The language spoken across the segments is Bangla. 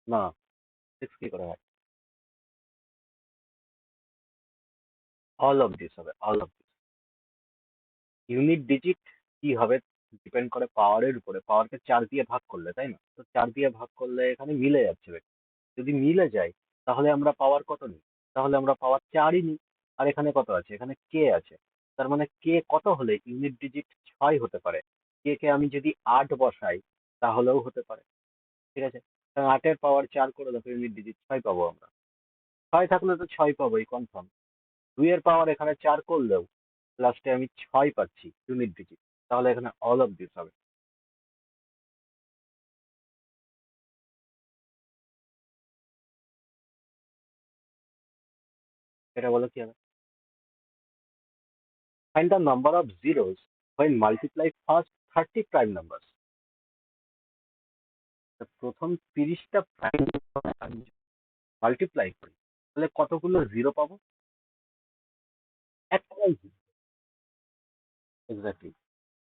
না, 6 কি করে হয়? অল অফ দিস হবে, all of this. Unit digit কি হবে ডিপেন্ড করে পাওয়ারের উপরে। পাওয়ারকে 4 দিয়ে ভাগ করলে, তাই না? তো 4 দিয়ে ভাগ করলে এখানে মিলে যাচ্ছে বেটা। যদি মিলে যায় তাহলে আমরা পাওয়ার কত নিই? তাহলে আমরা পাওয়ার 4ই নিই। আর এখানে কত আছে? এখানে কে আছে। তার মানে কে কত হলে ইউনিট ডিজিট 6 হতে পারে? কে কে আমি যদি 8 বসাই তাহলেও হতে পারে। ঠিক আছে? কারণ 8 এর পাওয়ার 4 করে দেখো, ইউনিট ডিজিট 6 পাবো আমরা। 6 থাকলে তো 6 পাবোই কনফার্ম। 2 এর পাওয়ার এখানে 4 করলেও লাস্টে আমি 6 পাচ্ছি ইউনিট ডিজিট। তাহলে এখানে অল অফ দিস হবে। এটা বলো কি হবে? Find the number of zeros when multiply first 30 prime numbers. তা প্রথম 30টা প্রাইম আমি মাল্টিপ্লাই করি তাহলে কতগুলো জিরো পাবো? একটাই জিরো। এক্স্যাক্টলি।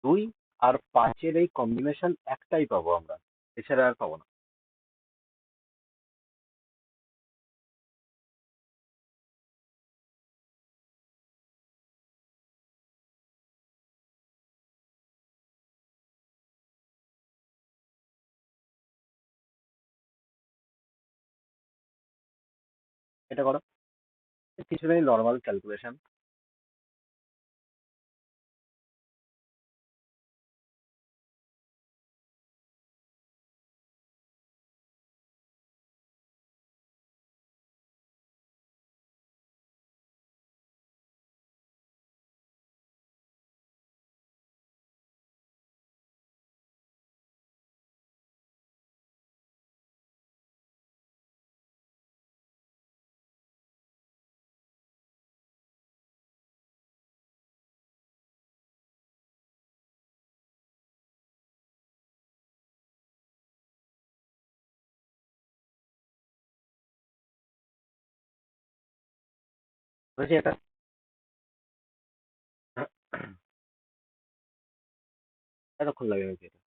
2 আর 5 এর এই কম্বিনেশন একটাই পাবো আমরা, এছাড়া আর পাবো না। এটা করো, কিছু নেই, নর্মাল ক্যালকুলেশন। বুঝেছি এটা। এতক্ষণ লাগে নাকি এটা?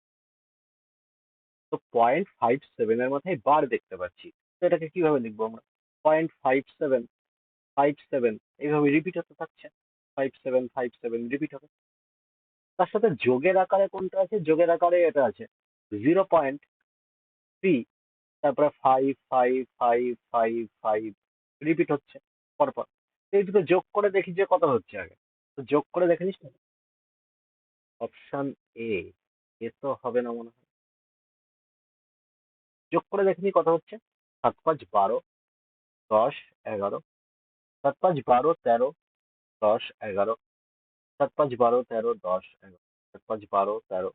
তো 0.57 এর মাথায় বার দেখতে পাচ্ছি। তো এটাকে কিভাবে লিখবো আমরা? 0.57 এইভাবে রিপিট হতে থাকছে। 5757 রিপিট হবে। তার সাথে যোগের আকারে কোনটা আছে? যোগের আকারে এটা আছে 0.3। তারপরে 55555 রিপিট হচ্ছে পরপর। এই দুটো যোগ করে দেখি যে কত হচ্ছে আগে। তো যোগ করে দেখে নিস না? Option A. এ তো হবে না মনে হয়। যোগ করে দেখে নি কত হচ্ছে। 7 5 12, 10 11, 7 5 12 13, 10 11, 7 5 12 13 10 11, 7 5 12 13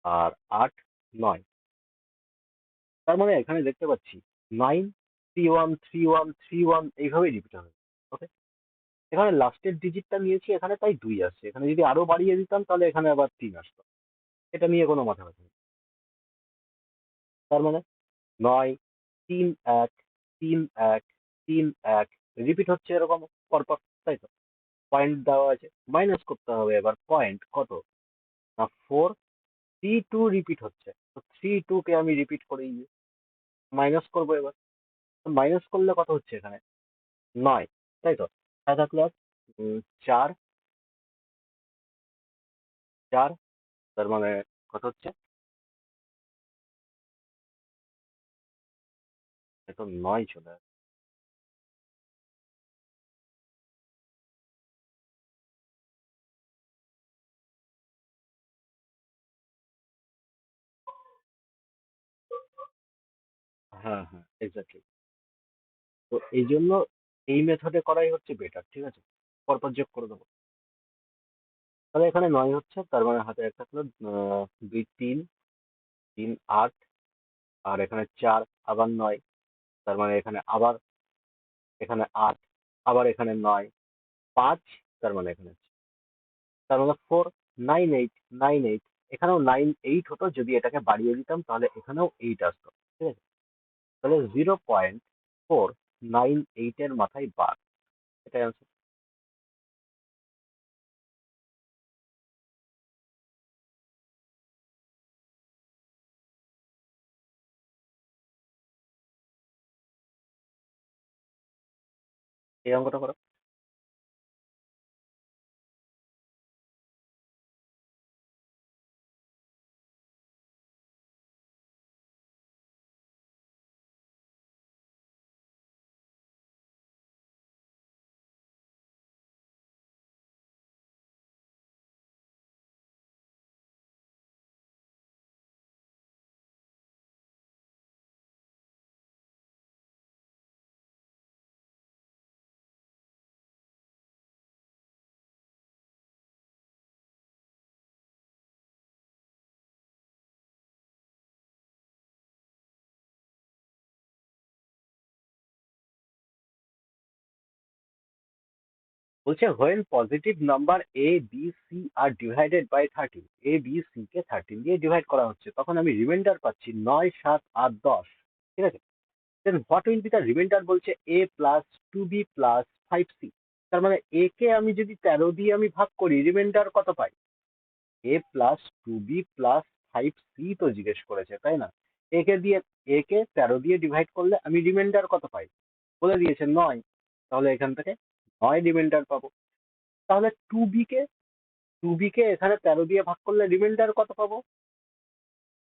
আর 8 9। তার মানে এখানে দেখতে পাচ্ছি 9 31 31 31 এইভাবেই রিপিট হবে। ওকে। এখানে লাস্টের ডিজিটটা নিয়েছি, এখানে তাই 2 আসছে। এখানে যদি আরো বাড়িয়ে দিতাম তাহলে এখানে আবার 3 আসতো। এটা নিয়ে কোনো মাথা ব্যথা নেই। তার মানে 9 3 1 3 1 3 1 রিপিট হচ্ছে এরকম পরপর, তাই তো? পয়েন্ট দেওয়া আছে, মাইনাস করতে হবে এবার পয়েন্ট কত না 4 3 2 রিপিট হচ্ছে। তো 3 2 কে আমি রিপিট করে মাইনাস করবো এবার। মাইনাস করলে কত হচ্ছে এখানে? 9, তাই তো? ছয় থাকলে আর 4 4, তার মানে কত হচ্ছে? এ তো 9 চলে আসে। হ্যাঁ হ্যাঁ, এক্স্যাক্টলি। তো এই জন্য এই মেথডে করাই হচ্ছে বেটার, ঠিক আছে? পরপর যোগ করে দেবো। তাহলে এখানে 9 হচ্ছে, তার মানে হাতে এক থাকলো 2 3 3 8, আর এখানে 4 আবার 9, তার মানে এখানে আবার এখানে 8, আবার এখানে 9 5, তার মানে এখানে তার মানে 4 9 8 9 8। এখানেও 9 8 হতো, যদি এটাকে বাড়িয়ে দিতাম তাহলে এখানেও 8 আসতো। ঠিক আছে? তাহলে 0.498 এর মাথায় বার। এটাই answer। এই অঙ্কটা করো। বলছে when positive number a b c are divided by 13, a b c কে 13 দিয়ে ডিভাইড করা হচ্ছে, তখন আমি রিমাইন্ডার পাচ্ছি 9, 7, 8, 10। ঠিক আছে, then what will be the reminder? বলছে a plus 2b plus 5c। তার মানে a কে আমি যদি 13 দিয়ে আমি ভাগ করি, রিমাইন্ডার কত পাই? a plus 2b plus 5c তো জিজ্ঞেস করেছে, তাই না? a কে 13 দিয়ে ডিভাইড করলে আমি রিমাইন্ডার কত পাই? বলে দিয়েছে 9। তাহলে এখান থেকে 9 রিমাইন্ডার পাবো। তাহলে 2b কে এখানে 13 দিয়ে ভাগ করলে রিমাইন্ডার কত পাবো?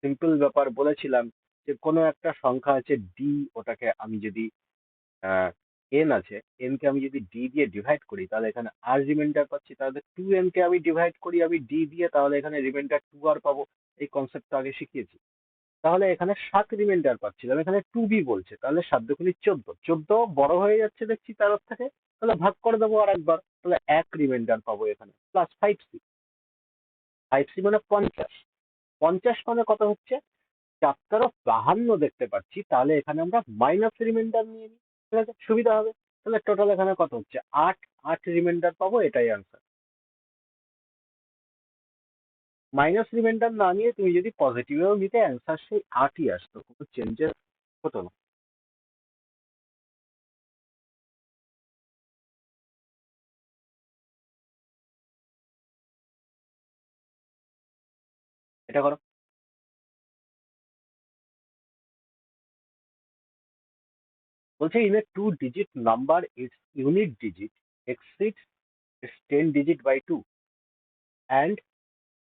সিম্পল ব্যাপার, বলেছিলাম যে কোনো একটা সংখ্যা আছে ডি, ওটাকে আমি যদি এন আছে, এন কে আমি যদি ডি দিয়ে ডিভাইড করি, তাহলে এখানে আর রিমাইন্ডার পাচ্ছি। তাহলে 2n কে আমি ডিভাইড করি আমি ডি দিয়ে, তাহলে এখানে রিমাইন্ডার 2 আর পাবো। এই কনসেপ্টটা আগে শিখিয়েছি। তাহলে এখানে 7 রিমাইন্ডার পাচ্ছিলাম, এখানে 2b বলছে, তাহলে 7 দুগুণে 14, 14 বড় হয়ে যাচ্ছে দেখছি তার থেকে। তাহলে ভাগ করে দেবো আর একবার, তাহলে 1 রিমাইন্ডার পাবো এখানে, প্লাস 5c। 5c মানে 50। 50 মানে কত হচ্ছে? 452 দেখতে পাচ্ছি, তাহলে এখানে আমরা মাইনাস রিমাইন্ডার নিয়ে নিই। ঠিক আছে, সুবিধা হবে। তাহলে টোটাল এখানে কত হচ্ছে? 8। 8 রিমাইন্ডার পাবো, এটাই আনসার। মাইনাস রিমাইন্ডার না নিয়ে তুমি যদি পজিটিভেও নিতে, অ্যান্সার সেই 8ই আসতো, কোনো চেঞ্জেস হতো না। এটা করো। বলছে in a two digit number its unit digit exceeds its 10 digit by 2, and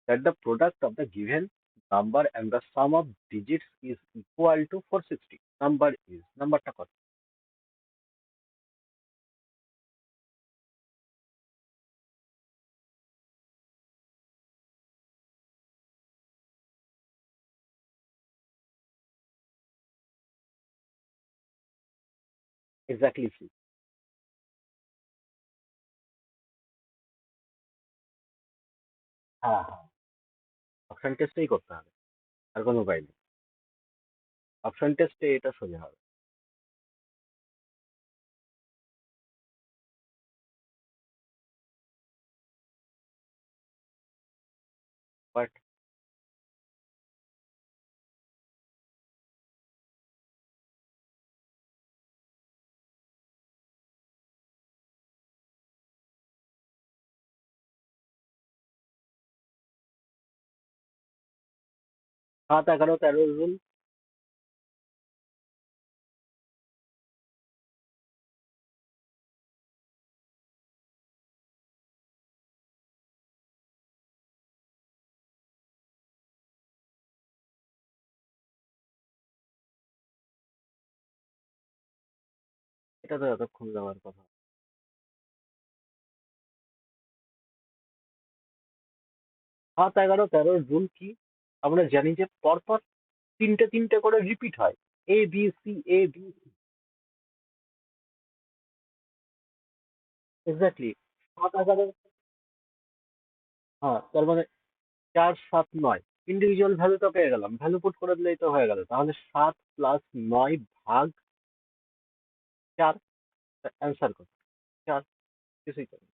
that the product of the given number and the sum of digits is equal to 460. নাম্বারটা কত? এক্স্যাক্টলি 3। হ্যাঁ, হ্যাঁ, অপশন টেস্টেই করতে হবে, আর কোনো উপায় নেই। অপশন টেস্টে এটা সোজা হবে। বাট সাত, 11, 13 রুল। এটা তো এতক্ষণ দেওয়ার কথা। 7, 11, 13 রুল কি? আমরা জানি যে পরপর তিনটে তিনটে করে রিপিট হয়, এ B C, A B C. Exactly. 7, 11। হ্যাঁ, তার মানে 4, 7, 9 ইন্ডিভিজুয়াল ভ্যালু তো পেয়ে গেলাম, ভ্যালু পুট করে দিলেই তো হয়ে গেল। তাহলে 7 প্লাস 9 ভাগ 4, অ্যান্সার কত? 4। কিছুই তো না।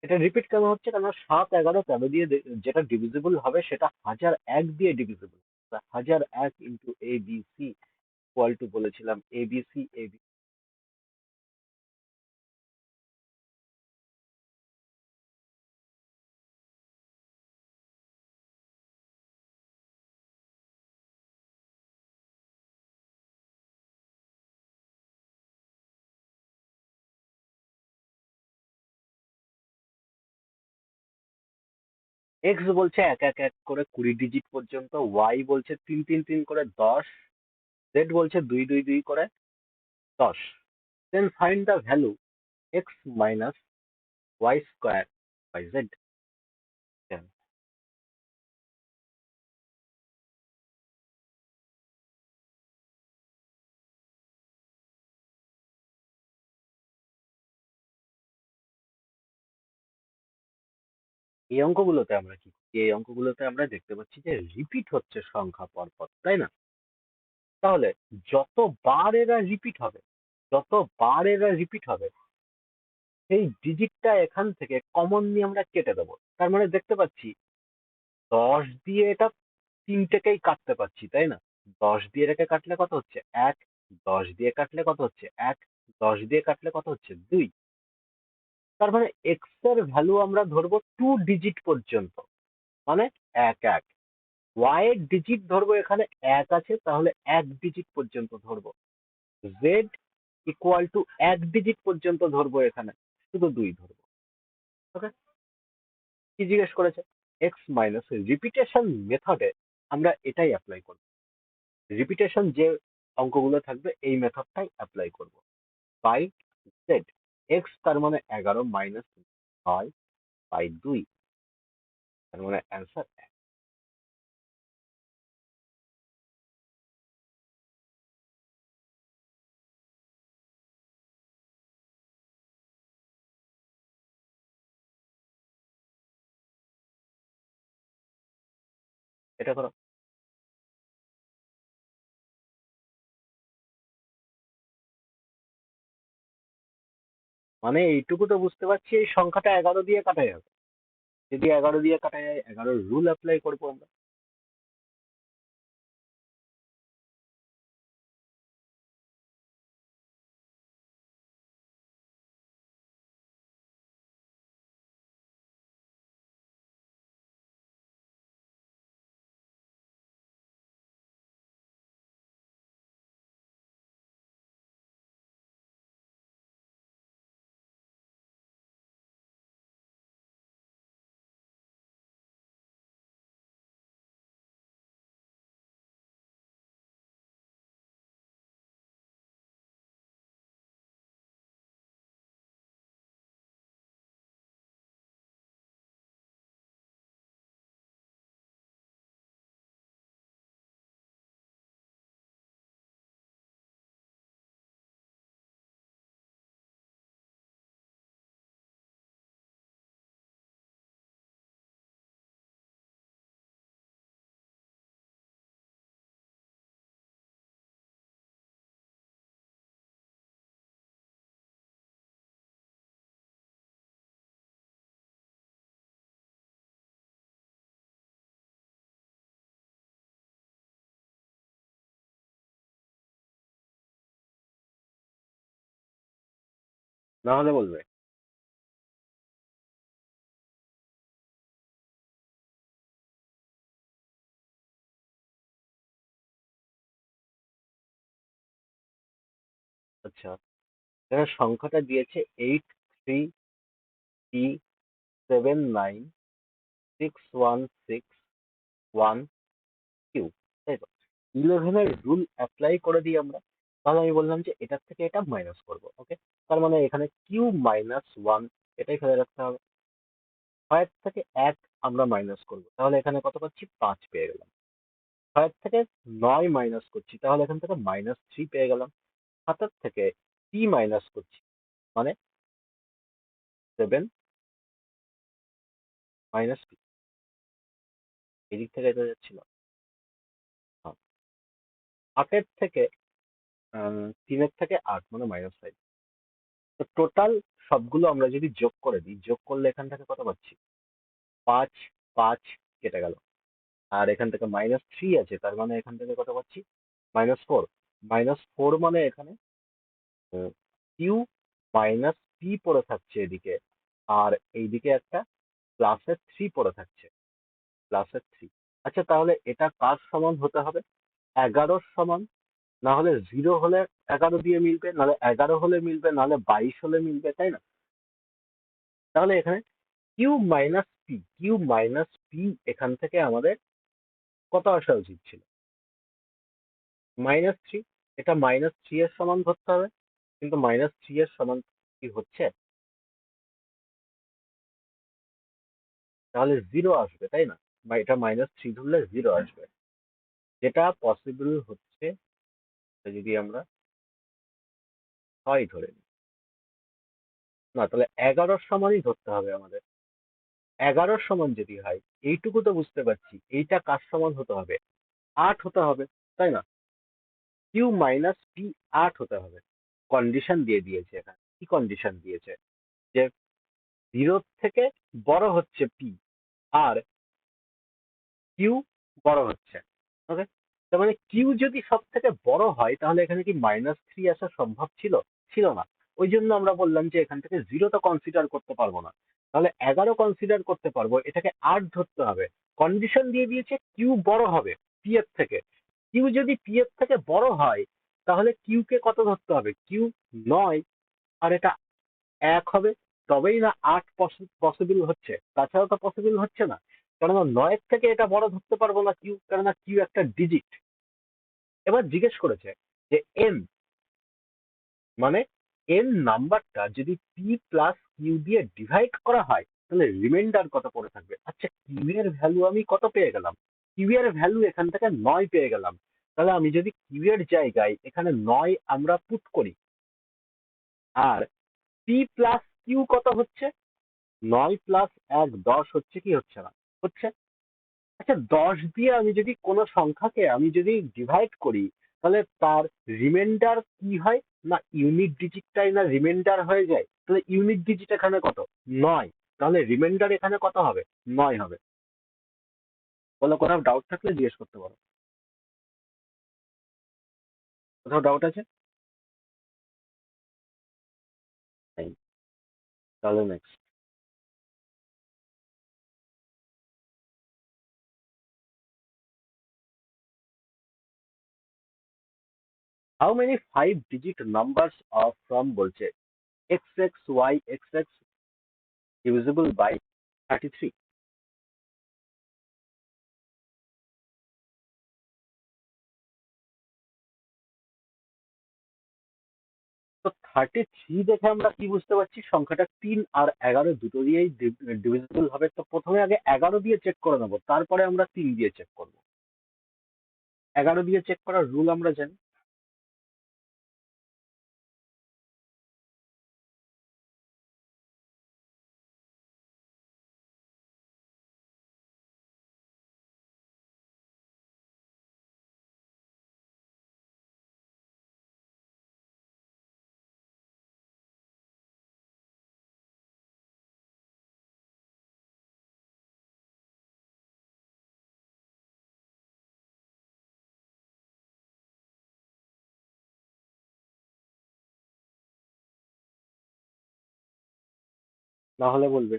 এটা রিপিট কেন হচ্ছে? কারণ 7, 11, 13 দিয়ে যেটা ডিভিজিবল হবে সেটা 1001 দিয়ে divisible. 1001 into A B C equal to, বলেছিলাম A B C, A B. X বলছে এক এক এক করে 20 ডিজিট পর্যন্ত, ওয়াই বলছে 3 3 3 করে 10, জেড বলছে 2 2 2 করে 10। Then find the value X minus Y square by Z. এই অঙ্কগুলোতে আমরা কি করি? এই অঙ্কগুলোতে আমরা দেখতে পাচ্ছি যে রিপিট হচ্ছে সংখ্যা পরপর, তাই না? তাহলে যতবার এরা রিপিট হবে, যতবার এরা রিপিট হবে, সেই ডিজিটটা এখান থেকে কমন নিয়ে আমরা কেটে দেবো। তার মানে দেখতে পাচ্ছি 10 দিয়ে এটা তিনটেকেই কাটতে পারছি, তাই না? 10 দিয়ে এটাকে কাটলে কত হচ্ছে? 1। 10 দিয়ে কাটলে কত হচ্ছে? 1। 10 দিয়ে কাটলে কত হচ্ছে? 2। তার মানে এক্স এর ভ্যালু আমরা ধরবো 2 ডিজিট পর্যন্ত, মানে 1 1। ওয়াই এর ডিজিট ধরবো, এখানে 1 আছে তাহলে 1 ডিজিট পর্যন্ত ধরবো। জেড ইকুয়াল টু 1 ডিজিট পর্যন্ত ধরবো, এখানে শুধু 2 ধরবো। ওকে, কি জিজ্ঞেস করেছে? এক্স মাইনাস রিপিটেশন মেথডে আমরা এটাই অ্যাপ্লাই করব। রিপিটেশন যে অঙ্কগুলো থাকবে এই মেথডটাই অ্যাপ্লাই করব। বাই জেড, এক্স তার মানে 11 মাইনাস 6 বাই 2, তার মানে অ্যান্সার 1। এটা করো। মানে এইটুকু তো বুঝতে পারছি এই সংখ্যাটা 11 দিয়ে কাটা যাবে। যদি 11 দিয়ে কাটা যায়, 11 রুল অ্যাপ্লাই করবো আমরা। না হলে বলবে। আচ্ছা, এখানে সংখ্যাটা দিয়েছে 83T796161Q, তাই তো? 11 এর রুল অ্যাপ্লাই করে দিই আমরা। তাহলে আমি বললাম যে এটার থেকে এটা মাইনাস করবো। ওকে, তার মানে এখানে Q-1 এটাই ফেলে রাখতে হবে। 6 থেকে 1 আমরা মাইনাস করবো, তাহলে এখানে কত পাচ্ছি? 5 পেয়ে গেলাম। 6 থেকে 9 মাইনাস করছি, তাহলে এখান থেকে -3 পেয়ে গেলাম। 7 থেকে T মাইনাস করছি, মানে 7 মাইনাস P, এদিক থেকে এটা যাচ্ছিল। 8 থেকে 3 থেকে 8 মানে -5। তো টোটাল সবগুলো আমরা যদি যোগ করে দিই, যোগ করলে এখান থেকে কত পাচ্ছি? 5 5 কেটে গেল। আর এখান থেকে -3 আছে, তার মানে এখান থেকে কত পাচ্ছি? -4। -4 মানে এখানে কিউ মাইনাস পি পড়ে থাকছে এদিকে, আর এইদিকে একটা +3 পড়ে থাকছে, +3। আচ্ছা, তাহলে এটা কার সমান হতে হবে? 11 সমান। না হলে 0 হলে 11 দিয়ে মিলবে, নাহলে 11 হলে মিলবে, নাহলে 22 হলে মিলবে, তাই না? তাহলে এখানে Q minus P, Q minus P, এখান থেকে আমাদের কত আসা উচিত ছিল? -3। এটা -3 এর সমান ধরতে হবে, কিন্তু -3 এর সমান কি হচ্ছে? তাহলে 0 আসবে, তাই না? বা এটা -3 ধরলে 0 আসবে, যেটা পসিবল হচ্ছে যদি আমরা 6 ধরে নিই। না, তাহলে 11 সমানই ধরতে হবে আমাদের। 11 সমান যদি হয়, এইটুকু তো বুঝতে পারছি, এইটা কার সমান হতে হবে? 8 হতে হবে, তাই না? কিউ মাইনাস পি 8 হতে হবে। কন্ডিশন দিয়ে দিয়েছে এখানে। কি কন্ডিশন দিয়েছে? যে 0 থেকে বড় হচ্ছে পি, আর কিউ বড় হচ্ছে। ওকে, তার মানে কিউ যদি সব থেকে বড় হয়, তাহলে এখানে কি -3 আসা সম্ভব ছিল? ছিল না। ওই জন্য আমরা বললাম যে এখান থেকে 0 তো কনসিডার করতে পারবো না, তাহলে 11 কনসিডার করতে পারবো, এটাকে 8 ধরতে হবে। কন্ডিশন দিয়ে দিয়েছে কিউ বড় হবে পি এর থেকে। কিউ যদি পি এর থেকে বড় হয়, তাহলে কিউ কে কত ধরতে হবে? কিউ 9, আর এটা 1 হবে, তবেই না 8 পসিবল হচ্ছে, তাছাড়া তো পসিবল হচ্ছে না। কেননা 9 থেকে এটা বড় ধরতে পারবো না কিউ, কেননা কিউ একটা ডিজিট। এবার জিজ্ঞেস করেছে যে এন, মানে এন নাম্বারটা যদি পি প্লাস কিউ দিয়ে ডিভাইড করা হয়, তাহলে রিমাইন্ডার কত পড়ে থাকবে? আচ্ছা, কিউ এর ভ্যালু আমি কত পেয়ে গেলাম? কিউ এর ভ্যালু এখান থেকে 9 পেয়ে গেলাম। তাহলে আমি যদি কিউ এর জায়গায় এখানে 9 আমরা পুট করি, আর পি প্লাস কিউ কত হচ্ছে? 9 প্লাস 1 10 হচ্ছে কি হচ্ছে না? হচ্ছে। আচ্ছা, 10 দিয়ে আমি যদি কোনো সংখ্যাকে আমি যদি ডিভাইড করি, তাহলে তার রিমাইন্ডার কি হয়? না ইউনিট ডিজিটটাই না রিমাইন্ডার হয়ে যায়। তাহলে ইউনিট ডিজিট এখানে কত? 9। তাহলে রিমাইন্ডার এখানে কত হবে? 9 হবে। বলো, কোথাও ডাউট থাকলে জিজ্ঞেস করতে পারো। কোথাও ডাউট আছে? নেই। তাহলে next. How many 5 digit numbers of from বলছে xxyxx divisible by 33। তো 33 দেখে আমরা কি বুঝতে পারছি? সংখ্যাটা 3 আর 11 দুটো দিয়েই ডিভিজিবল হবে। তো প্রথমে আগে 11 দিয়ে চেক করে নেবো, তারপরে আমরা 3 দিয়ে চেক করবো। 11 দিয়ে চেক করার রুল আমরা জানি। না হলে বলবে।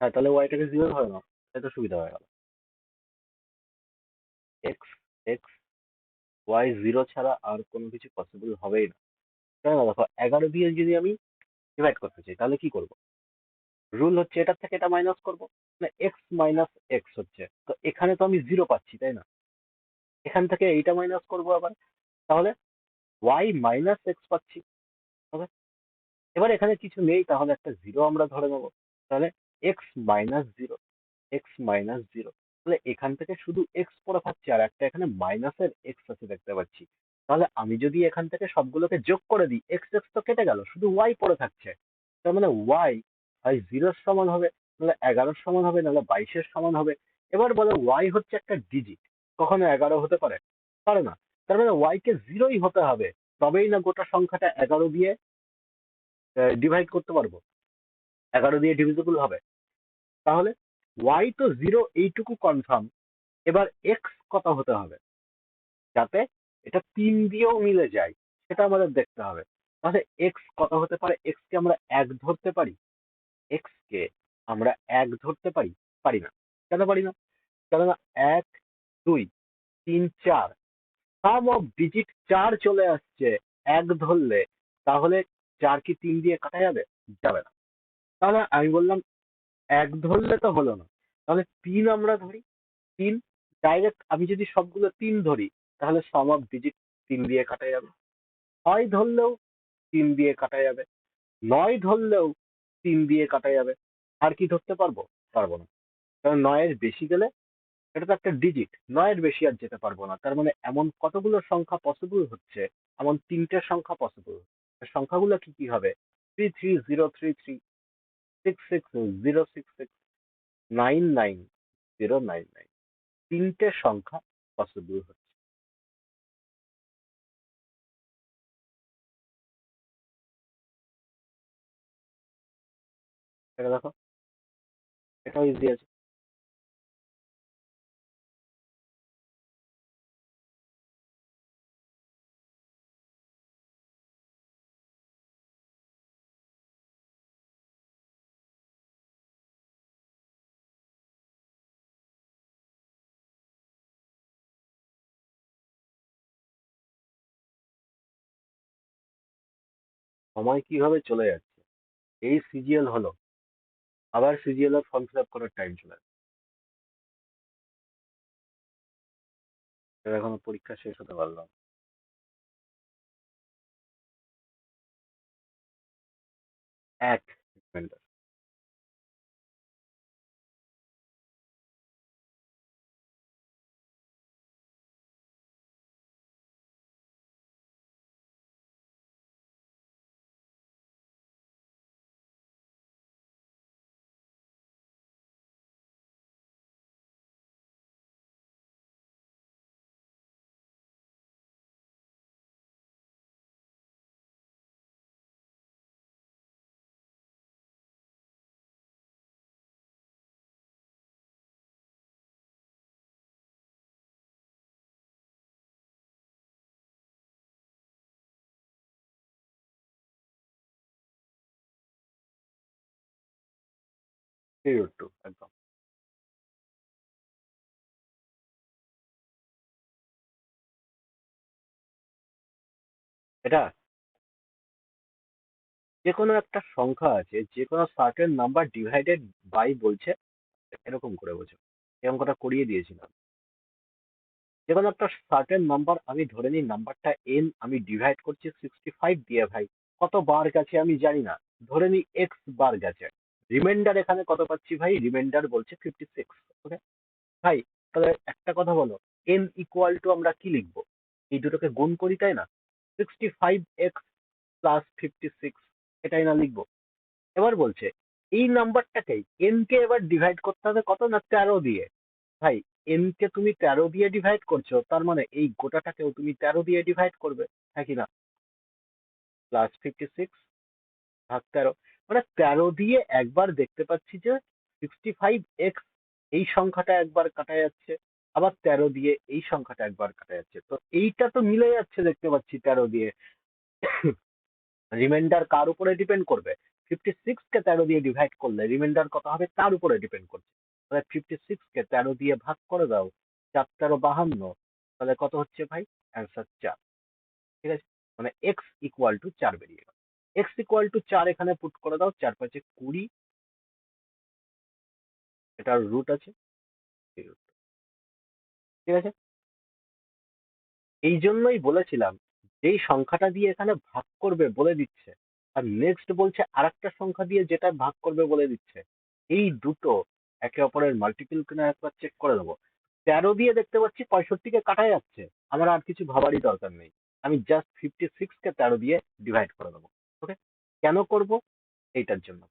হ্যাঁ, তাহলে ওয়াইটাকে 0 ধরে নাও, এত সুবিধা হয়ে গেল। এক্স এক্স ওয়াই 0 ছাড়া আর কোনো কিছু পসিবল হবেই না। তাই না? দেখো, 11 দিয়ে যদি আমি ডিভাইড করতে চাই, তাহলে কি করব? রুল হচ্ছে এটার থেকে এটা মাইনাস করবো, মানে এক্স মাইনাস এক্স হচ্ছে। তো এখানে তো আমি 0 পাচ্ছি, তাই না? এখান থেকে এইটা মাইনাস করবো আবার, তাহলে ওয়াই মাইনাস এক্স পাচ্ছি। হবে। এবার এখানে কিছু নেই, তাহলে একটা 0 আমরা ধরে নেবো। তাহলে x-0, x-0, তাহলে এখান থেকে শুধু x পড়ে থাকছে, আর একটা এখানে মাইনাসের x আছে দেখতে পাচ্ছি। তাহলে আমি যদি এখান থেকে সবগুলোকে যোগ করে দিই, x x তো কেটে গেল, শুধু y পড়ে থাকছে। তার মানে y হয় 0 এর সমান হবে, নাহলে 11 এর সমান হবে, নাহলে 22 এর সমান হবে। এবার বলো, y হচ্ছে একটা ডিজিট, কখনো 11 হতে পারে? পারে না। তার মানে y কে 0ই হতে হবে, তবেই না গোটা সংখ্যাটা 11 দিয়ে ডিভাইড করতে পারবো, 11 দিয়ে ডিভিজিবল হবে। তাহলে ওয়াই তো 0, এইটুকু কনফার্ম। এবার এক্স কত হতে হবে, যাতে এটা 3 দিয়েও মিলে যায়, সেটা আমাদের দেখতে হবে। তাহলে এক্স কত হতে পারে? এক্স কে আমরা 1 ধরতে পারি, আমরা এক ধরতে পারি? পারি না। কেন পারি না? কেননা ১, ২, ৩, ৪ সাম অফ ডিজিট ৪ চলে আসছে এক ধরলে, তাহলে ৪ কি ৩ দিয়ে কাটা যাবে? যাবে না। তাহলে আমি বললাম এক ধরলে তো হলো না, তাহলে ৩ আমরা ধরি। ৩ ডাইরেক্ট আমি যদি সবগুলো ৩ ধরি, তাহলে সাম অফ ডিজিট ৩ দিয়ে কাটা যাবে। ৬ ধরলেও ৩ দিয়ে কাটা যাবে, ৯ ধরলেও ৩ দিয়ে কাটা যাবে। আর কি ধরতে পারবো? পারবো না। কারণ ৯ এর বেশি গেলে, এটা তো একটা ডিজিট, ৯ এর বেশি আর যেতে পারবো না। তার মানে এমন কতগুলো সংখ্যা পসিবল হচ্ছে? এমন ৩টে সংখ্যা পসিবল। সংখ্যাগুলো কি কি হবে? 33033, 666066, 99099। ৩টে সংখ্যা পসিবল হচ্ছে। এটা দেখো, এটাও ইজি আছে। সময় কিভাবে চলে যাচ্ছে, এই সিজিএল হলো, আবার সিজিএল এর ফর্ম ফিল আপ করার টাইম চলে আসবে। এবার এখনো পরীক্ষা শেষ হতে পারলাম। এক মিনিট। পিরিয়ড টু একদম। এটা যে কোনো একটা সংখ্যা আছে, যে কোনো সার্টেন নাম্বার ডিভাইডেড বাই বলছে, এরকম করে বোঝো। এই অঙ্কটা করিয়ে দিয়েছিলাম। যে কোনো একটা সার্টেন নাম্বার, আমি ধরে নিই নাম্বারটা এন, আমি ডিভাইড করছি 65 দিয়ে ভাই। কত বার গেছে আমি জানি না, ধরে নিই এক্স বার গেছে। রিমাইন্ডার এখানে কত পাচ্ছি ভাই? রিমাইন্ডার বলছে 56। ওকে ভাই, তাহলে একটা কথা বলো, এন ইকুয়াল টু আমরা কি লিখবো? এই দুটোকে গুণ করি, তাই না? 65x প্লাস 56, এটাই না লিখবো? এবার বলছে এই নাম্বারটাকেই এন কে এবার ডিভাইড করতে হবে কত না 13 দিয়ে। ভাই, এন কে তুমি 13 দিয়ে ডিভাইড করছো, তার মানে এই গোটাটাকেও তুমি 13 দিয়ে ডিভাইড করবে, হ্যাঁ কি না? প্লাস 56 ভাগ 13, মানে 13 দিয়ে একবার দেখতে পাচ্ছি যে 65x এই সংখ্যাটা একবার কাটা যাচ্ছে, আবার 13 দিয়ে এই সংখ্যাটা একবার কাটা যাচ্ছে, তো এইটা তো মিলে যাচ্ছে দেখতে পাচ্ছি 13 দিয়ে। রিমাইন্ডার কার উপরে ডিপেন্ড করবে? 56 কে 13 দিয়ে ডিভাইড করলে রিমাইন্ডার কত হবে তার উপরে ডিপেন্ড করছে। তাহলে 56 কে 13 দিয়ে ভাগ করে দাও, 4×13 = 52, তাহলে কত হচ্ছে ভাই? অ্যান্সার 4। ঠিক আছে, মানে এক্স ইকুয়াল টু 4 বেরিয়ে গেল। এক্স ইকুয়াল টু 4 এখানে পুট করে দাও, 4×5 = 20, এটার রুট আছে 0। ঠিক আছে, এই জন্যই বলেছিলাম, যেই সংখ্যাটা দিয়ে এখানে ভাগ করবে বলে দিচ্ছে, আর নেক্সট বলছে আরেকটা সংখ্যা দিয়ে যেটা ভাগ করবে বলে দিচ্ছে, এই দুটো একে অপরের মাল্টিপল কিনা একবার চেক করে দেবো। 13 দিয়ে দেখতে পাচ্ছি 65-কে কাটা যাচ্ছে, আমার আর কিছু ভাবারই দরকার নেই, আমি জাস্ট 56-কে 13 দিয়ে ডিভাইড করে দেবো। ওকে, কেন করব? এইটার জন্য।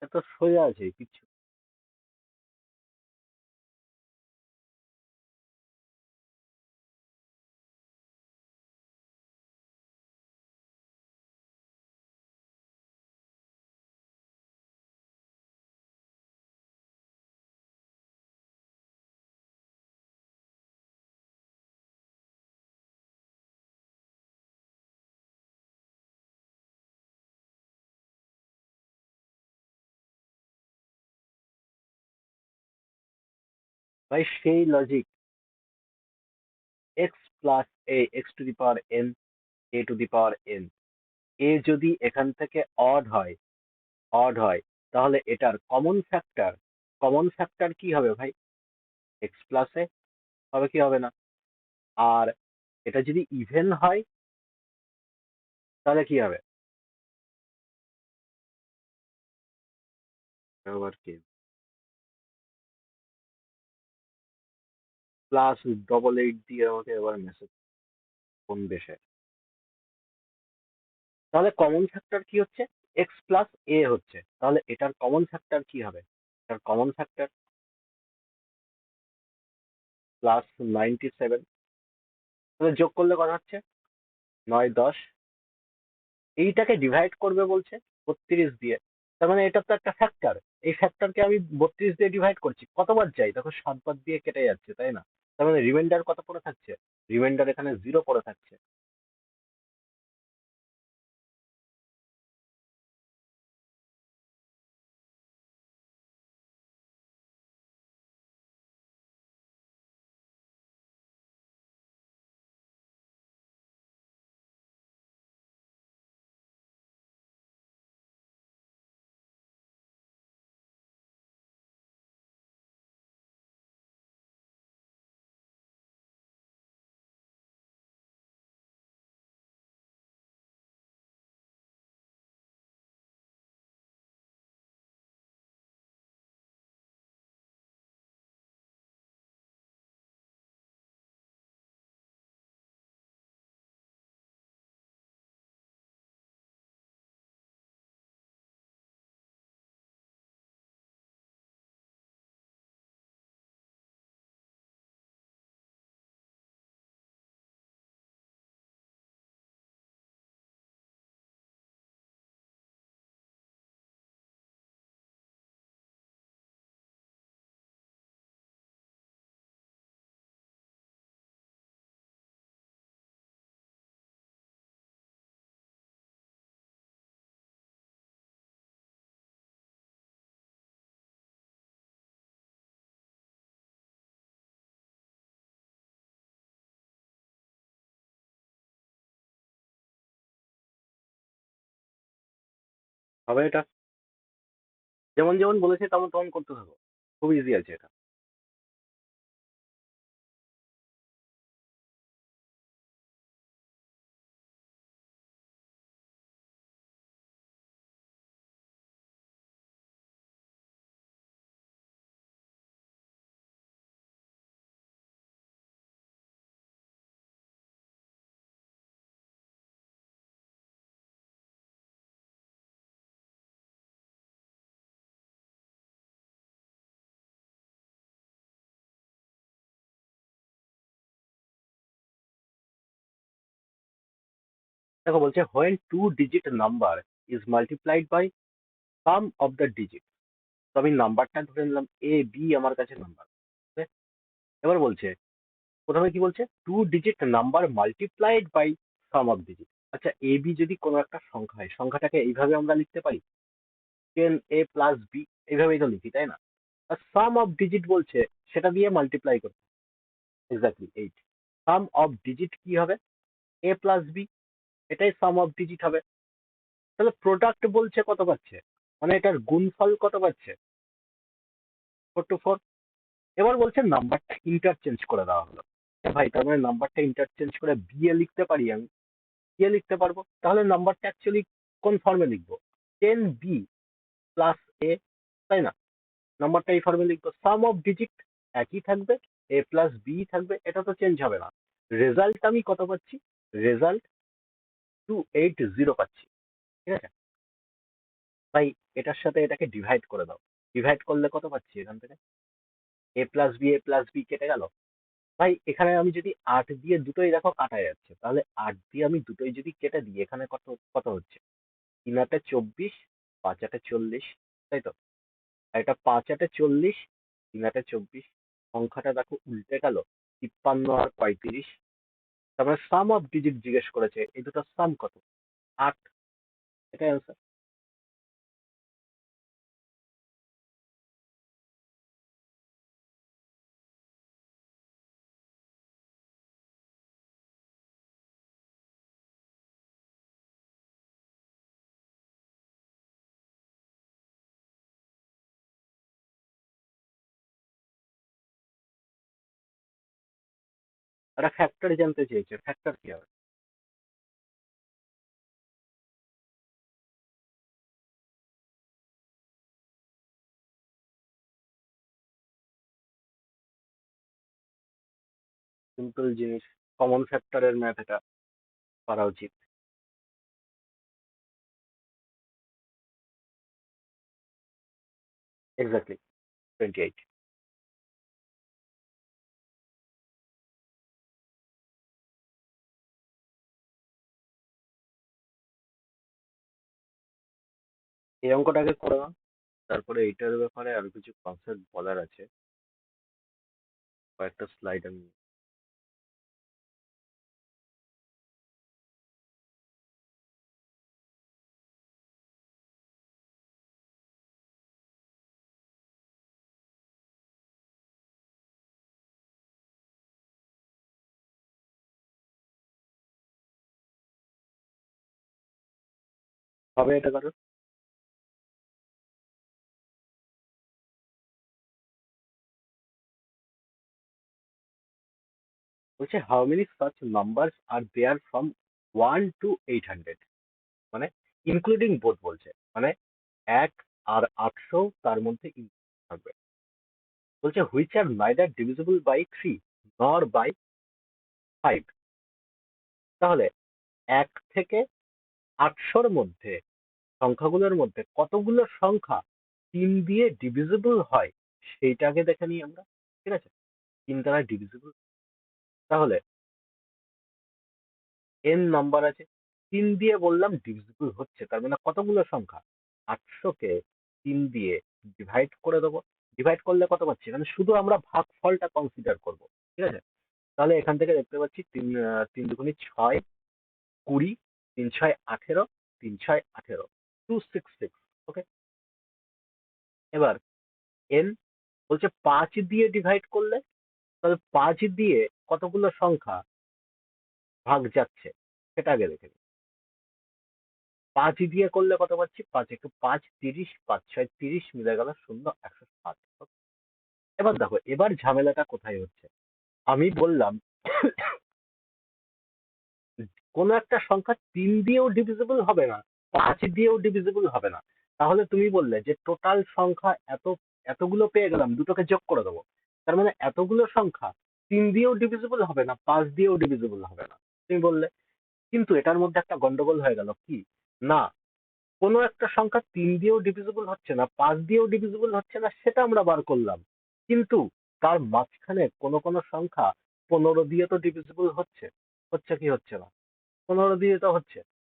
এত সোজা আছে কিছু। ভাই সেই logic, X plus A, X to the power N, A to the power N, এ যদি এখান থেকে অড হয় তাহলে এটার কমন ফ্যাক্টর কি হবে ভাই? এক্স প্লাস এ হবে কি হবে না? আর এটা যদি ইভেন হয় তাহলে কি হবে? আবার কি +888 দিয়ে আমাকে এবার মেসেজ কোন দেশে? তাহলে কমন ফ্যাক্টর কি হচ্ছে? এক্স প্লাস এ হচ্ছে, তাহলে এটার কমন ফ্যাক্টর কি হবে? এটার কমন ফ্যাক্টর +97। তাহলে যোগ করলে কত হচ্ছে? 9 10। এইটাকে ডিভাইড করবে বলছে 32 দিয়ে। তার মানে এটা তো একটা ফ্যাক্টর। এই ফ্যাক্টরকে আমি 32 দিয়ে ডিভাইড করছি, কতবার যাই দেখো 7 বার দিয়ে কেটে যাচ্ছে তাই না? তার মানে রিমাইন্ডার কত পড়ে থাকছে? রিমাইন্ডার এখানে 0 পড়ে থাকছে। হবে এটা, যেমন যেমন বলেছে তেমন তেমন করতে থাকো, খুব ইজি আছে এটা। দেখো বলছে when two digit number is multiplied by sum of the digit। তো আমি নাম্বারটা ধরে নিলাম এ বি, আমার কাছে নাম্বার। এবার বলছে, প্রথমে কি বলছে? Two digit number multiplied by sum of digit. আচ্ছা, এ বি যদি কোনো একটা সংখ্যা হয়, সংখ্যাটাকে এইভাবে আমরা লিখতে পারি, 10a+b, এইভাবেই তো লিখি তাই না? আর সাম অফ ডিজিট বলছে সেটা দিয়ে মাল্টিপ্লাই করতে, এক্স্যাক্টলি 8। সাম অফ ডিজিট কি হবে? a+b, এটাই সাম অফ ডিজিট হবে। তাহলে প্রোডাক্ট বলছে কত পাচ্ছে, মানে এটার গুণফল কত পাচ্ছে? 4 to 4। এবার বলছে নাম্বারটা ইন্টারচেঞ্জ করে দেওয়া হলো। ভাই তার মানে নাম্বারটা ইন্টারচেঞ্জ করে বি এ লিখতে পারি আমি, লিখতে পারবো। তাহলে নাম্বারটা অ্যাকচুয়ালি কোন ফর্মে লিখবো? 10b+a, তাই না? নাম্বারটা এই ফর্মে লিখবো, সাম অফ ডিজিট একই থাকবে, a+b থাকবে, এটা তো চেঞ্জ হবে না। রেজাল্ট আমি কত পাচ্ছি? রেজাল্ট 280 পাচ্ছি, ঠিক আছে? তাই এটার সাথে এটাকে ডিভাইড করে দাও। ডিভাইড করলে কত পাচ্ছি এখান থেকে? এ প্লাস বি কেটে গেল। ভাই এখানে আমি যদি 8 দিয়ে দুটোই দেখো কাটা যাচ্ছে, তাহলে 8 দিয়ে আমি দুটোই যদি কেটে দিই, এখানে কত কত হচ্ছে? 3 8 24, 5 8 40, তাই তো? আর এটা 5 8 40, 3 8 24, সংখ্যাটা দেখো উল্টে গেল, 53 আর 35। তারপরে সাম অফ ডিজিট জিজ্ঞেস করেছে, এই দুটো সাম কত? 8। এটাই অ্যান্সার। একটা ফ্যাক্টর জানতে চেয়েছে, ফ্যাক্টর কি হবে? সিম্পল জিনিস, কমন ফ্যাক্টরের ম্যাথ এটা করা উচিত। এক্স্যাক্টলি 28। এই অঙ্কটাকে করে নাও, তারপরে এইটার ব্যাপারে আরো কিছু কনসেপ্ট বলার আছে, কয়েকটা স্লাইড আমি। হবে এটা করো। বলছে how many such numbers are there from 1 to 800, মানে ইনক্লুডিং বোথ বলছে, মানে 1 আর 800 তার মধ্যে include থাকবে। বলছে which are neither divisible by 3 nor by 5। তাহলে 1 থেকে 800-র মধ্যে, সংখ্যাগুলোর মধ্যে কতগুলো সংখ্যা 3 দিয়ে ডিভিজিবল হয় সেইটাকে দেখে নিই আমরা। ঠিক আছে, 3 দ্বারা ডিভিজিবল। তাহলে n নাম্বার আছে, 3 দিয়ে বললাম ডিভিজিবল হচ্ছে, তার মানে কতগুলো সংখ্যা? 800-কে 3 দিয়ে ডিভাইড করে দেবো। ডিভাইড করলে কত পাচ্ছি? মানে শুধু আমরা ভাগফলটা কনসিডার করব। ঠিক আছে, তাহলে এখান থেকে দেখতে পাচ্ছি 3 3 দুগুণে 6, 20, 3 6 18, 3 6 18, 266। ওকে, এবার n বলছে 5 দিয়ে ডিভাইড করলে, তাহলে 5 দিয়ে কতগুলো সংখ্যা ভাগ যাচ্ছে সেটা আগে দেখে নিই। 5 দিয়ে করলে কত পাচ্ছি? 5 × 5 30, 5 6 30, মিলে গেল 0 107। এবার দেখো, এবার ঝামেলাটা কোথায় হচ্ছে। আমি বললাম কোন একটা সংখ্যা 3 দিয়েও ডিভিজিবল হবে না, 5 দিয়েও ডিভিজিবল হবে না। তাহলে তুমি বললে যে টোটাল সংখ্যা এতগুলো পেয়ে গেলাম, দুটোকে যোগ করে দেবো। তার মানে এতগুলো সংখ্যা 3 দিয়েও ডিভিজিবল হবে না, 5 দিয়েও ডিভিজিবল হবে না, তুমি বললে। কিন্তু এটার মধ্যে একটা গন্ডগোল হয়ে গেল কি, না কোনো একটা সংখ্যা 3 দিয়েও ডিভিজিবল হচ্ছে না, 5 দিয়েও ডিভিজিবল হচ্ছে না, সেটা আমরা বার করলাম। কিন্তু তার মাঝখানে কোনো কোনো সংখ্যা 15 দিয়ে তো ডিভিজিবল হচ্ছে। হচ্ছে কি হচ্ছে না? 15 দিয়ে তো হচ্ছে।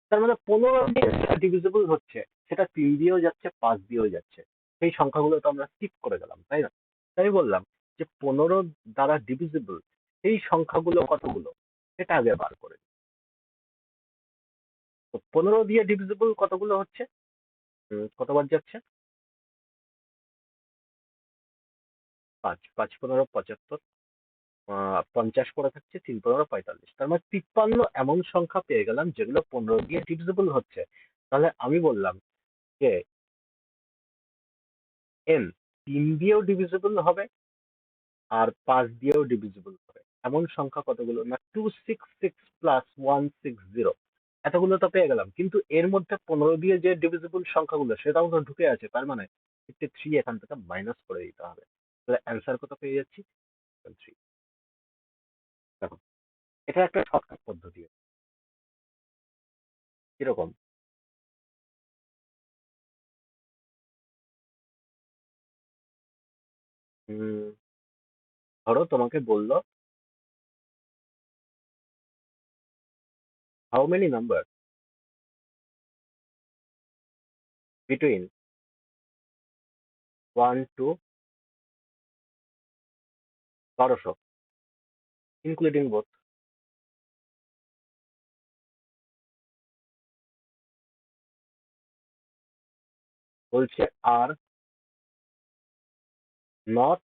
তার মানে 15 দিয়ে ডিভিজিবল হচ্ছে, সেটা 3 দিয়েও যাচ্ছে, 5 দিয়েও যাচ্ছে। সেই সংখ্যাগুলো তো আমরা স্কিপ করে গেলাম, তাই না? তাই বললাম যে 15 দ্বারা ডিভিজিবল এই সংখ্যাগুলো কতগুলো সেটা আগে বার করে নিই। তো 15 দিয়ে ডিভিজিবল কতগুলো হচ্ছে? কতবার যাচ্ছে? 5, 5 15 75, 50 করে থাকছে, 3 15 45। তার মানে 53 এমন সংখ্যা পেয়ে গেলাম যেগুলো 15 দিয়ে ডিভিজিবল হচ্ছে। তাহলে আমি বললাম যে n 3 দিয়েও ডিভিজিবল হবে আর 5 দিয়েও ডিভিজিবল হবে এমন সংখ্যা কতগুলো? না 266 প্লাস 160, এতগুলো তো পেয়ে গেলাম। কিন্তু এর মধ্যে 15 দিয়ে যে ডিভিজিবল সংখ্যাগুলো সেটাও তো ঢুকে আছে, তার মানে 53 এখান থেকে মাইনাস করে দিতে হবে। তাহলে অ্যান্সার কত পেয়ে যাচ্ছি? 3। দেখো, এটা একটা শর্টকাট পদ্ধতি। কিরকম? ধরো তোমাকে বললো how many number between 1 to 1200 including both. বলছে আর not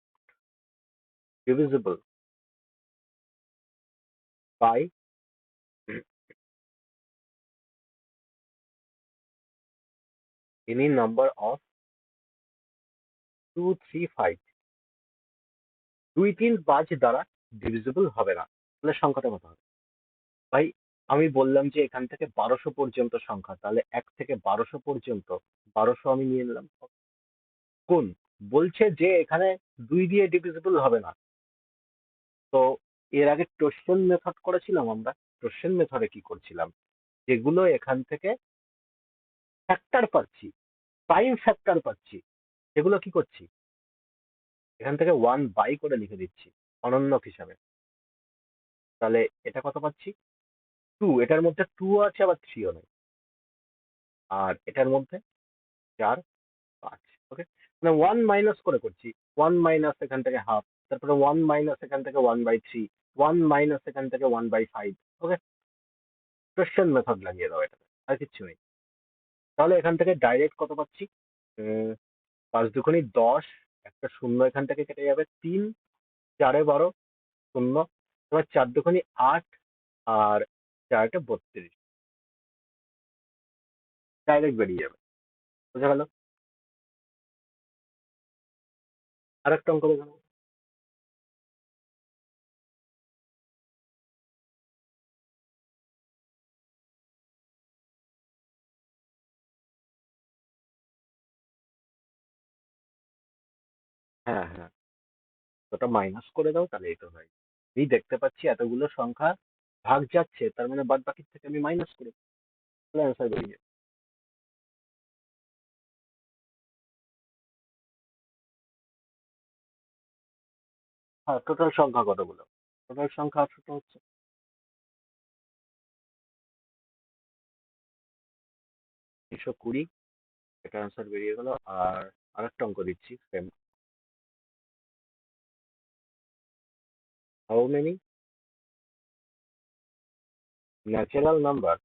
divisible by any number of 2, 3, 5। 2, 3, 5 দ্বারা ডিভিজিবল হবে না। তাহলে সংখ্যাটা কত হবে? ভাই, আমি বললাম যে এখান থেকে 1200 পর্যন্ত সংখ্যা, তাহলে 1 থেকে 1200 পর্যন্ত 1200 আমি নিয়ে নিলাম। কোন বলছে যে এখানে 2 দিয়ে ডিভিজিবল হবে না। তো এর আগে টোস্টন মেথড করেছিলাম আমরা। টোস্টন মেথডে কি করছিলাম, যেগুলো এখান থেকে ফ্যাক্টর পাচ্ছি, প্রাইম ফ্যাক্টর পাচ্ছি, সেগুলো কি করছি, এখান থেকে 1 বাই করে লিখে দিচ্ছি অনন্যক হিসাবে। তাহলে এটা কত পাচ্ছি? 2। এটার মধ্যে 2 আছে, আবার 3ও নেই। আর এটার মধ্যে 4, 5। ওকে, মানে 1 মাইনাস করে করছি। 1 মাইনাস এখান থেকে হাফ, তারপরে 1 মাইনাস এখান থেকে 1/3, 1 মাইনাস এখান থেকে 1/5। ওকে, কোশ্চেন মেথড লাগিয়ে দাও এটাতে, আর কিচ্ছু নেই। তাহলে এখান থেকে ডাইরেক্ট কত পাচ্ছি? 5 দুগুণে 10, একটা শূন্য এখান থেকে কেটে যাবে। 3, 4 এ 12, শূন্য। এবার 4 দুগুণে 8, আর 4 টা 32, ডাইরেক্ট বেরিয়ে যাবে। বোঝা গেল? আর একটা অঙ্ক দেখে নাও। হ্যাঁ, হ্যাঁ, ওটা মাইনাস করে দাও, তাহলে এটা হয়। আমি দেখতে পাচ্ছি এতগুলো সংখ্যা ভাগ যাচ্ছে, তার মানে বাদ বাকির থেকে আমি মাইনাস করি, তাহলে অ্যান্সার বেরিয়ে যাবে। হ্যাঁ, টোটাল সংখ্যা কতগুলো? টোটাল সংখ্যা 18টা হচ্ছে। 320, এটা অ্যান্সার বেরিয়ে গেল। আর আরেকটা অঙ্ক দিচ্ছি same. How many natural number,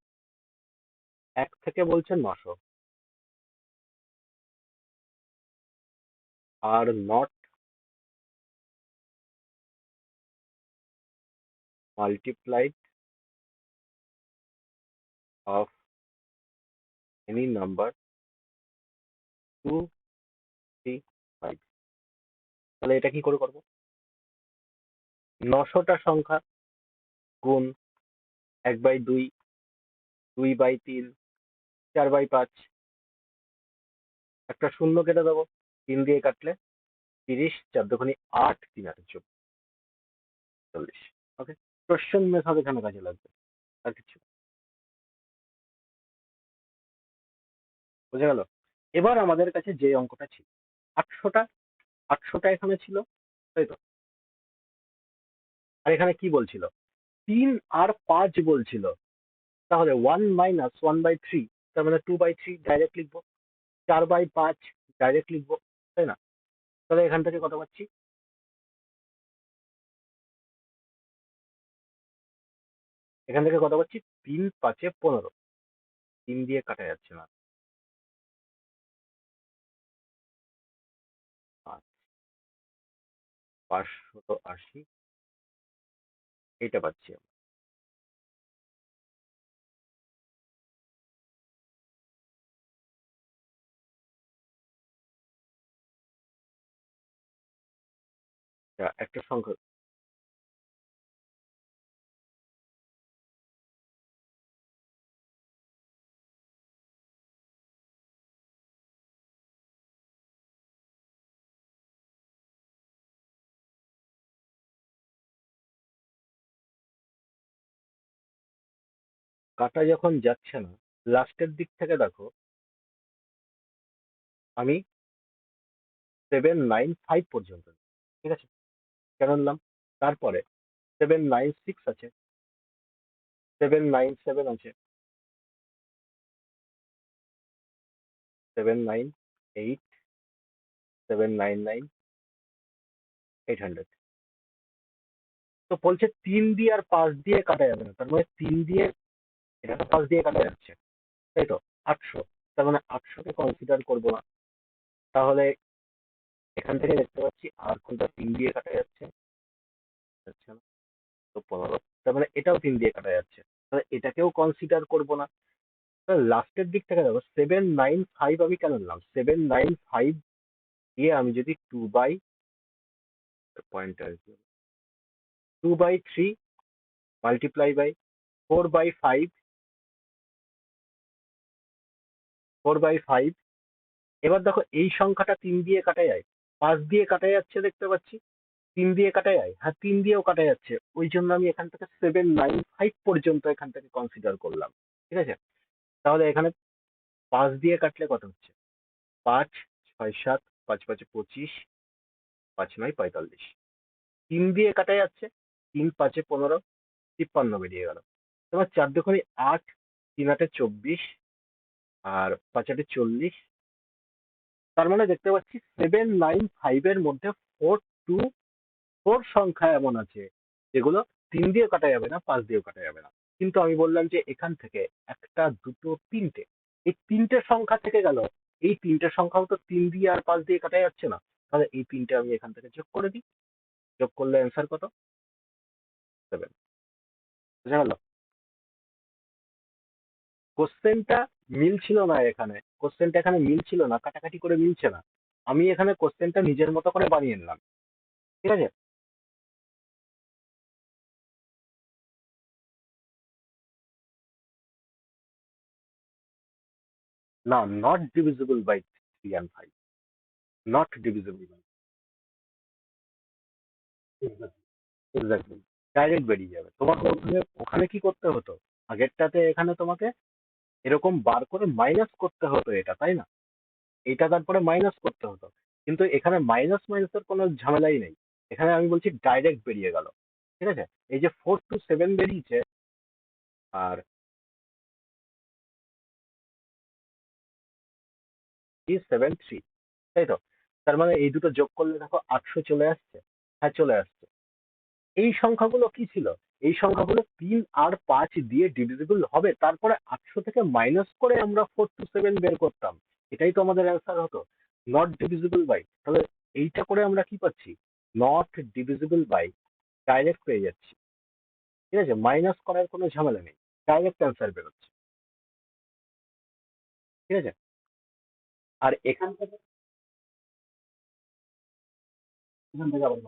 1 থেকে বলছে 900, are not multiplied of any number 2, 3, 5। তাহলে এটা কি করে করবো? 900টা সংখ্যা গুণ 1/2, 2/3, 4/5, একটা শূন্য কেটে দেবো। 3 দিয়ে কাটলে 30, 4 দুগুণে 8, 3 8 × 40। ওকে, কোশ্চেন মেথড এখানে কাজে লাগবে, আর কিছু না। বোঝা গেল? এবার আমাদের কাছে যে অঙ্কটা ছিল 800টা, 800টা এখানে ছিল, তাই তো? আর এখানে কি বলছিল? 3 আর 5 বলছিল। তাহলে 1 - 1/3, তার মানে 2/3 ডাইরেক্ট লিখবো। 4/5 ডাইরেক্ট লিখবো, তাই না? তাহলে এখান থেকে কত পাচ্ছি? এখান থেকে কত পাচ্ছি? 3 × 5 = 15। 3 দিয়ে কাটা যাচ্ছে না। 580, এটা পাচ্ছি আমরা। একটা সংখ্যা কাটা যখন যাচ্ছে না, লাস্টের দিক থেকে দেখো, আমি 795 পর্যন্ত। ঠিক আছে, কেন নিলাম? তারপরে 796 আছে, 797 আছে, 798, 799, 800। তো বলছে 3 দিয়ে আর 5 দিয়ে কাটা যাবে না, তার মানে 3 দিয়ে, এটা তো 5 দিয়ে কাটা যাচ্ছে, তাই তো? 800, তার মানে 800-কে কনসিডার করবো না। তাহলে এখান থেকে দেখতে পাচ্ছি আর কোনটা 3 দিয়ে কাটা যাচ্ছে, যাচ্ছে না। তো 15, তার মানে এটাও 3 দিয়ে কাটা যাচ্ছে, তাহলে এটাকেও কনসিডার করবো না। লাস্টের দিক থেকে দেখো 795 আমি কেন নিলাম? 795 দিয়ে আমি যদি 2/3 মাল্টিপ্লাই বাই 4/5, 4/5, এবার দেখো এই সংখ্যাটা 3 দিয়ে কাটা যায়, 5 দিয়ে কাটা যাচ্ছে দেখতে পাচ্ছি, 3 দিয়ে কাটা যায়, হ্যাঁ 3 দিয়েও কাটা যাচ্ছে, ওই জন্য আমি এখান থেকে 795 পর্যন্ত এখান থেকে কনসিডার করলাম। ঠিক আছে, তাহলে এখানে 5 দিয়ে কাটলে কত হচ্ছে? 5, 6, 7, 5, 5, 25, 5, 9, 45। 3 দিয়ে কাটা যাচ্ছে, 3, 5, 15, 53 বেরিয়ে গেল। তোমার 4 দুগুণে 8, 3, 8, 24, আর 5, 8, 40। তার মানে দেখতে পাচ্ছি 795 এর মধ্যে 4 সংখ্যা এমন আছে যেগুলো 3 দিয়ে কাটা যাবে না, 5 দিয়েও কাটা যাবে না। কিন্তু আমি বললাম যে এখান থেকে একটা, দুটো, তিনটে, এই তিনটে সংখ্যা থেকে গেল, এই তিনটে সংখ্যাও তো 3 দিয়ে আর 5 দিয়ে কাটা যাচ্ছে না, তাহলে এই তিনটে আমি এখান থেকে যোগ করে দিই। যোগ করলে অ্যান্সার কত? 7। বুঝা গেল? কোশ্চেনটা মিলছিল না এখানে, কোশ্চেনটা এখানে মিলছিল না, কাটাকাটি করে মিলছে না। আমি এখানে কোশ্চেনটা নিজের মতো করে বানিয়ে নিলাম। ঠিক আছে, না, not divisible by 3 and 5, not divisible by. Exactly, direct বেরিয়ে যাবে। তোমাকে ওখানে ওখানে কি করতে হতো? আগেরটাতে এখানে তোমাকে এরকম বার করে মাইনাস করতে হতো এটা, তাই না? এটা তারপরে মাইনাস করতে হতো, কিন্তু এখানে মাইনাস মাইনাসের কোনো ঝামেলাই নেই। এখানে আমি বলছি ডাইরেক্ট বেরিয়ে গেল। ঠিক আছে, এই যে 4 to 7 বেরিয়েছে, আর 373, তাই তো? তার মানে এই দুটো যোগ করলে দেখো 800 চলে আসছে। হ্যাঁ, চলে আসছে। এই সংখ্যাগুলো কি ছিল? এই সংখ্যাগুলো 3 আর 5 দিয়ে ডিভিজিবল হবে, তারপরে 800 থেকে মাইনাস করে আমরা 4 to 7 বের করতাম। এটাই তো আমাদের অ্যান্সার হতো, নট ডিভিজিবল বাই। তাহলে এইটা করে আমরা কি পাচ্ছি? নট ডিভিজিবল বাই, ডাইরেক্ট পেয়ে যাচ্ছি। ঠিক আছে, মাইনাস করার কোনো ঝামেলা নেই, ডাইরেক্ট অ্যান্সার বেরোচ্ছে। ঠিক আছে, আর এখান থেকে আবার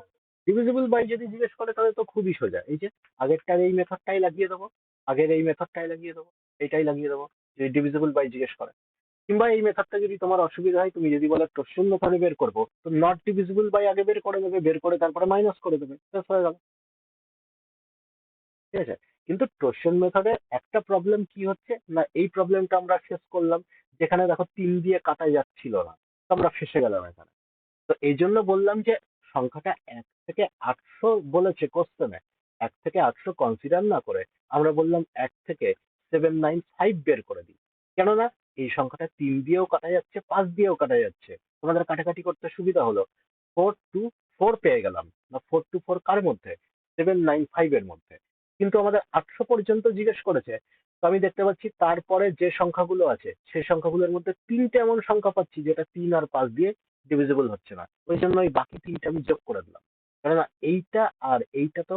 ডিভিজিবল বাই যদি জিজ্ঞেস করে তাহলে তো খুবই সোজা, এই যে আগেরটার এই মেথডটাই লাগিয়ে দেবো, আগের এই মেথডটাই লাগিয়ে দেবো, এটাই লাগিয়ে দেবো, যদি ডিভিজিবল বাই জিজ্ঞেস করে। কিংবা এই মেথডটা যদি তোমার অসুবিধা হয়, তুমি যদি বলো টোস্টন মেথডে বের করবো, তো নট ডিভিজিবল বাই আগে বের করে দেবে, বের করে তারপরে মাইনাস করে দেবে, ব্যাস হয়ে গেল। ঠিক আছে, কিন্তু টোস্টন মেথডে একটা প্রবলেম কি হচ্ছে না, এই প্রবলেমটা আমরা ফেস করলাম, যেখানে দেখো 3 দিয়ে কাটা যাচ্ছিল না, তো আমরা ফেসে গেলাম এখানে। তো এই জন্য বললাম যে সংখ্যাটা 1 থেকে 800 বলেছে কোশ্চেনে, 1 থেকে 800 কনসিডার না করে আমরা বললাম 1 থেকে 795 বের করে দিই। কেননা এই সংখ্যাটা 3 দিয়েও কাটা যাচ্ছে, 5 দিয়েও কাটা যাচ্ছে, তোমাদের কাটাকাটি করতে সুবিধা হলো। 4 to 4 পেয়ে গেলাম, না 4 to 4 কার মধ্যে? 795 এর মধ্যে। কিন্তু আমাদের 800 পর্যন্ত জিজ্ঞেস করেছে, তো আমি দেখতে পাচ্ছি তারপরে যে সংখ্যাগুলো আছে সেই সংখ্যাগুলোর মধ্যে তিনটে এমন সংখ্যা পাচ্ছি যেটা 3 আর 5 দিয়ে ডিভিজিবল হচ্ছে না, ওই জন্য ওই বাকি তিনটে আমি যোগ করে দিলাম। কেননা এইটা আর এইটা তো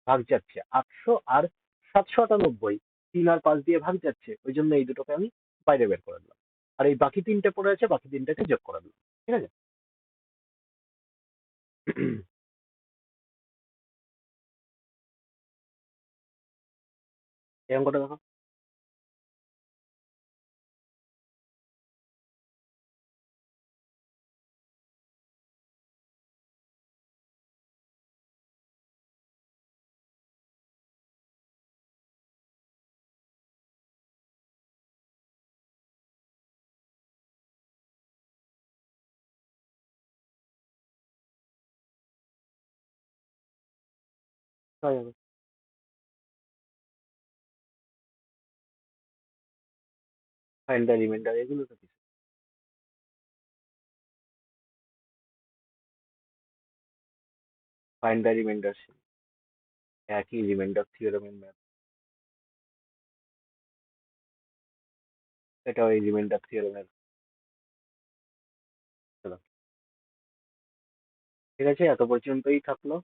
ভাগ যাচ্ছে, 800 আর 798, 3 আর 5 দিয়ে ভাগ যাচ্ছে, ওই জন্য এই দুটোকে আমি বাইরে বের করে দিলাম। আর এই বাকি তিনটে পড়ে আছে, বাকি তিনটাকে যোগ করে দিলাম। ঠিক আছে। এই অঙ্কটা দেখো। হয়ে যাবে। ফাইন্ড দ্য রিমাইন্ডার এগুলো তো কিছু। ফাইন্ড দ্য রিমাইন্ডার একই রিমাইন্ডার থিওরেমের ম্যাথ। এটা ওই রিমাইন্ডার থিওরেমের। ঠিক আছে, এত পর্যন্তই থাকলো।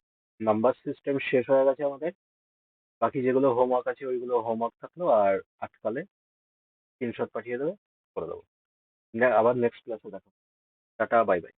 নাম্বার সিস্টেম শেষ হয়ে গেছে আমাদের। বাকি যেগুলো হোমওয়ার্ক আছে ওইগুলো হোমওয়ার্ক থাকলো, আর আটকালে স্ক্রিনশট পাঠিয়ে দেবো, করে দেবো। আবার নেক্সট ক্লাসে দেখো। Tata, bye bye.